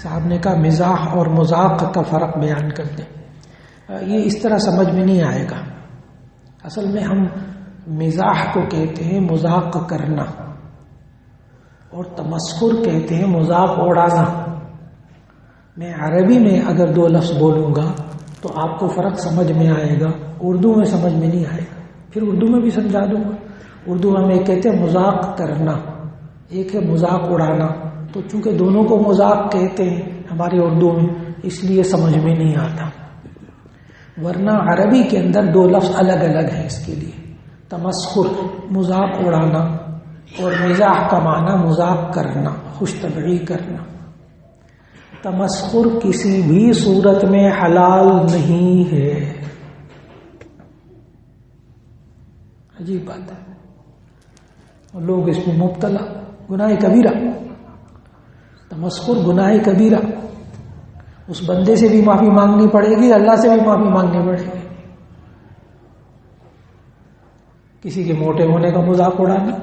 صاحب نے کہا مزاح اور مذاق کا فرق بیان کر دیں. یہ اس طرح سمجھ میں نہیں آئے گا. اصل میں ہم مزاح کو کہتے ہیں مذاق کرنا اور تمسخر کہتے ہیں مذاق اڑانا. میں عربی میں اگر دو لفظ بولوں گا تو آپ کو فرق سمجھ میں آئے گا, اردو میں سمجھ میں نہیں آئے گا. پھر اردو میں بھی سمجھا دوں گا. اردو میں ہم ایک کہتے ہیں مذاق کرنا, ایک ہے مذاق اڑانا. تو چونکہ دونوں کو مذاق کہتے ہیں ہماری اردو میں, اس لیے سمجھ میں نہیں آتا. ورنہ عربی کے اندر دو لفظ الگ الگ ہیں اس کے لیے. تمسخر مذاق اڑانا اور مزاح کا معنی مذاق کرنا, خوش طبعی کرنا. تمسخر کسی بھی صورت میں حلال نہیں ہے. عجیب بات ہے, لوگ اس میں مبتلا. گناہ کبیرہ, تمسخر گناہ کبیرہ. اس بندے سے بھی معافی مانگنی پڑے گی, اللہ سے بھی معافی مانگنی پڑے گی. کسی کے موٹے ہونے کا مذاق اڑانا,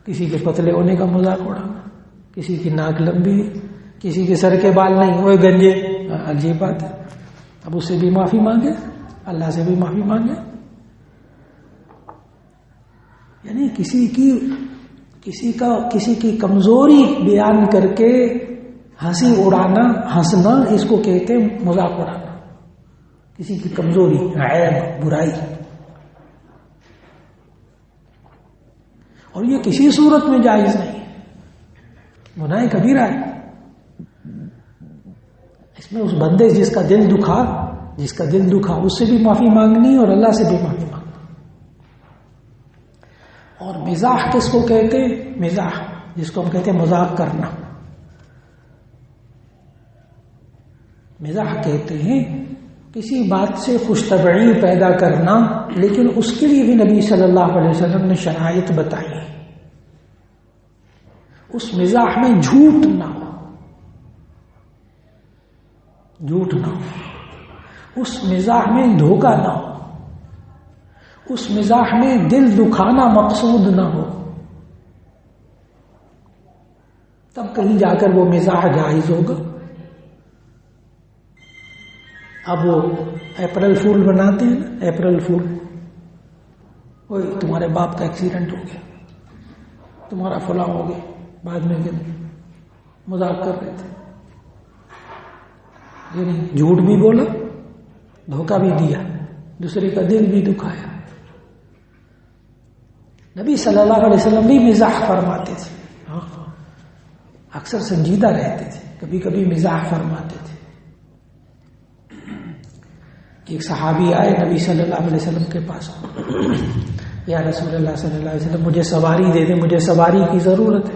کسی کے پتلے ہونے کا مذاق اڑانا, کسی کی ناک لمبی, کسی کے سر کے بال نہیں ہوئے گنجے. عجیب بات ہے. اب اس سے بھی معافی مانگے, اللہ سے بھی معافی مانگے. یعنی کسی کی کمزوری بیان کر کے ہنسی اڑانا, ہنسنا, اس کو کہتے ہیں مذاق اڑانا. کسی کی کمزوری, عیب, برائی. اور یہ کسی صورت میں جائز نہیں ہے, گناہ کبیرہ ہے. اس میں اس بندے جس کا دل دکھا اس سے بھی معافی مانگنی اور اللہ سے بھی معافی مانگنی. اور مزاح کس کو کہتے ہیں؟ مزاح جس کو ہم کہتے ہیں مذاق کرنا. مزاح کہتے ہیں کسی بات سے خوش طبعی پیدا کرنا, لیکن اس کے لیے بھی نبی صلی اللہ علیہ وسلم نے شرائط بتائی. اس مزاح میں جھوٹ نہ ہو, اس مزاح میں دھوکہ نہ ہو, اس مزاح میں دل دکھانا مقصود نہ ہو. تب کہیں جا کر وہ مزاح جائز ہوگا. اب وہ اپریل فول بناتے ہیں نا, اپریل فول, وہی تمہارے باپ کا ایکسیڈنٹ ہو گیا, تمہارا فلاں ہو گیا, بعد میں مذاق کر رہے تھے. یعنی جھوٹ بھی بولا, دھوکہ بھی دیا, دوسرے کا دل بھی دکھایا. نبی صلی اللہ علیہ وسلم بھی مزاح فرماتے تھے, اکثر سنجیدہ رہتے تھے, کبھی کبھی مزاح فرماتے تھے. ایک صحابی آئے نبی صلی اللہ علیہ وسلم کے پاس, یا رسول اللہ صلی اللہ علیہ وسلم مجھے سواری دے دیں, مجھے سواری کی ضرورت ہے,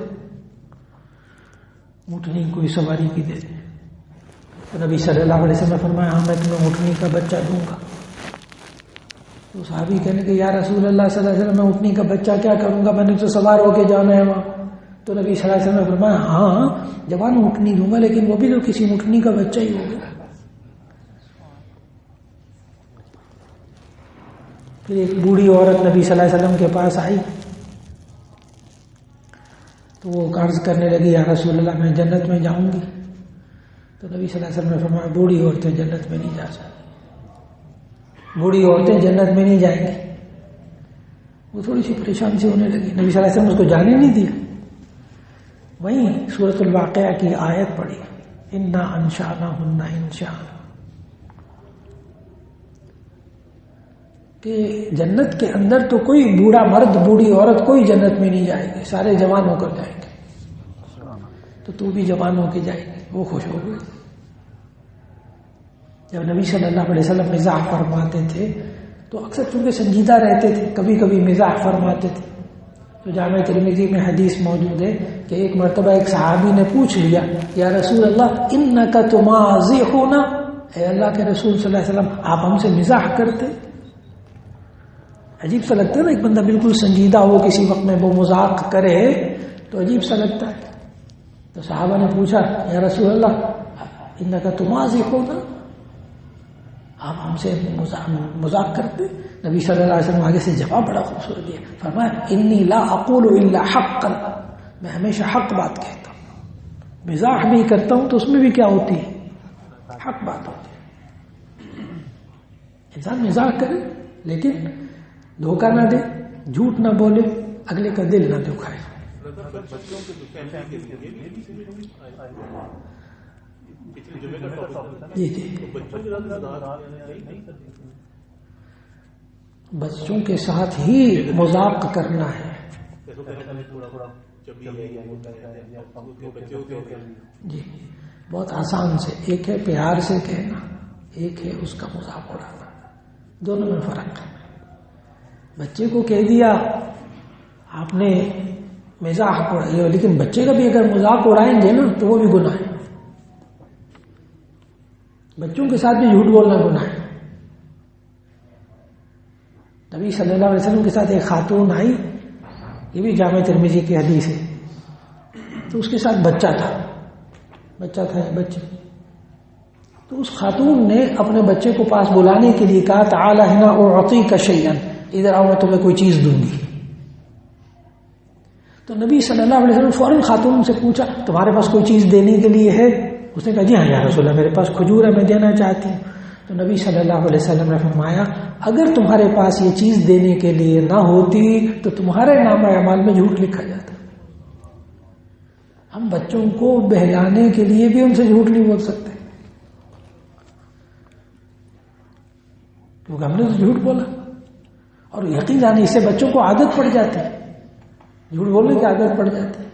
اونٹنی کوئی سواری کی دے دیں. تو نبی صلی اللہ علیہ وسلم نے فرمایا ہاں میں تمہیں اونٹنی کا بچہ دوں گا. تو صحابی کہنے کہ یا رسول اللہ صلی اللہ علیہ وسلم میں اونٹنی کا بچہ کیا کروں گا, میں نے تو سوار ہو کے جانا ہے وہاں. تو نبی صلی اللہ علیہ وسلم نے فرمایا ہاں جوان اونٹنی دوں گا, لیکن وہ بھی تو کسی اونٹنی کا بچہ ہی ہوگا. پھر ایک بوڑھی عورت نبی صلی اللہ علیہ وسلم کے پاس آئی, تو وہ عرض کرنے لگی یا رسول اللہ میں جنت میں جاؤں گی. تو نبی صلی اللہ علیہ وسلم نے فرمایا بوڑھی عورتیں جنت میں نہیں جا سکتی, بوڑھی عورتیں جنت میں نہیں جائیں گی. وہ تھوڑی سی پریشان سی ہونے لگی. نبی صلی اللہ علیہ وسلم اس کو جانے نہیں دیا. وہیں سورۃ الواقعہ کی آیت پڑھی, انا انشأناہن انشاء, کہ جنت کے اندر تو کوئی بوڑھا مرد بوڑھی عورت کوئی جنت میں نہیں جائے گی, سارے جوان ہو کر جائیں گے. تو بھی جوان ہو کے جائے گی. وہ خوش ہو گئے. جب نبی صلی اللہ علیہ وسلم مزاح فرماتے تھے تو اکثر چونکہ سنجیدہ رہتے تھے, کبھی کبھی مزاح فرماتے تھے. تو جامع ترمذی میں حدیث موجود ہے کہ ایک مرتبہ ایک صحابی نے پوچھ لیا یا رسول اللہ انک تمازحنا, اے اللہ کے رسول صلی اللہ علیہ وسلم آپ ہم سے مزاح کرتے. عجیب سا لگتا ہے نا, ایک بندہ بالکل سنجیدہ ہو کسی وقت میں وہ مذاق کرے تو عجیب سا لگتا ہے. تو صحابہ نے پوچھا یا رسول اللہ انک تمازحنا, آپ ہم سے مذاق کرتے. نبی صلی اللہ علیہ وسلم آگے سے جواب بڑا خوبصورت دیا, فرمایا انی لا اقول الا حقا, میں ہمیشہ حق بات کہتا ہوں, مزاح بھی کرتا ہوں تو اس میں بھی کیا ہوتی ہے؟ حق بات ہوتی ہے. انسان مزاح کرے لیکن دھوکہ نہ دے، جھوٹ نہ بولے، اگلے کا دل نہ دکھائے. جی جی بچوں کے ساتھ ہی مذاق کرنا ہے. جی بہت آسان سے، ایک ہے پیار سے کہنا، ایک ہے اس کا مذاق اڑانا، دونوں میں فرق ہے. بچے کو کہہ دیا آپ نے مزاح اڑائی ہو، لیکن بچے کا بھی اگر مذاق اڑائیں گے نا تو وہ بھی گناہ ہے. بچوں کے ساتھ بھی جھوٹ بولنا گناہ ہے. نبی صلی اللہ علیہ وسلم کے ساتھ ایک خاتون آئی، یہ بھی جامع ترمذی کی حدیث ہے، تو اس کے ساتھ بچہ تھا تو اس خاتون نے اپنے بچے کو پاس بلانے کے لیے کہا تعال ہنا اعطیک شیئا، ادھر آؤ میں تمہیں کوئی چیز دوں گی. تو نبی صلی اللہ علیہ وسلم فوراً خاتون سے پوچھا تمہارے پاس کوئی چیز دینے کے لیے ہے؟ اس نے کہا جی ہاں یا رسول اللہ، میرے پاس کھجور ہے، میں دینا چاہتی ہوں. تو نبی صلی اللہ علیہ وسلم نے فرمایا اگر تمہارے پاس یہ چیز دینے کے لیے نہ ہوتی تو تمہارے نامہ اعمال میں جھوٹ لکھا جاتا. ہم بچوں کو بہلانے کے لیے بھی ان سے جھوٹ نہیں بول سکتے، کیونکہ ہم نے تو جھوٹ بولا، اور یقین جانے اس سے بچوں کو عادت پڑ جاتی ہے، جھوٹ بولنے کی عادت پڑ جاتی ہے.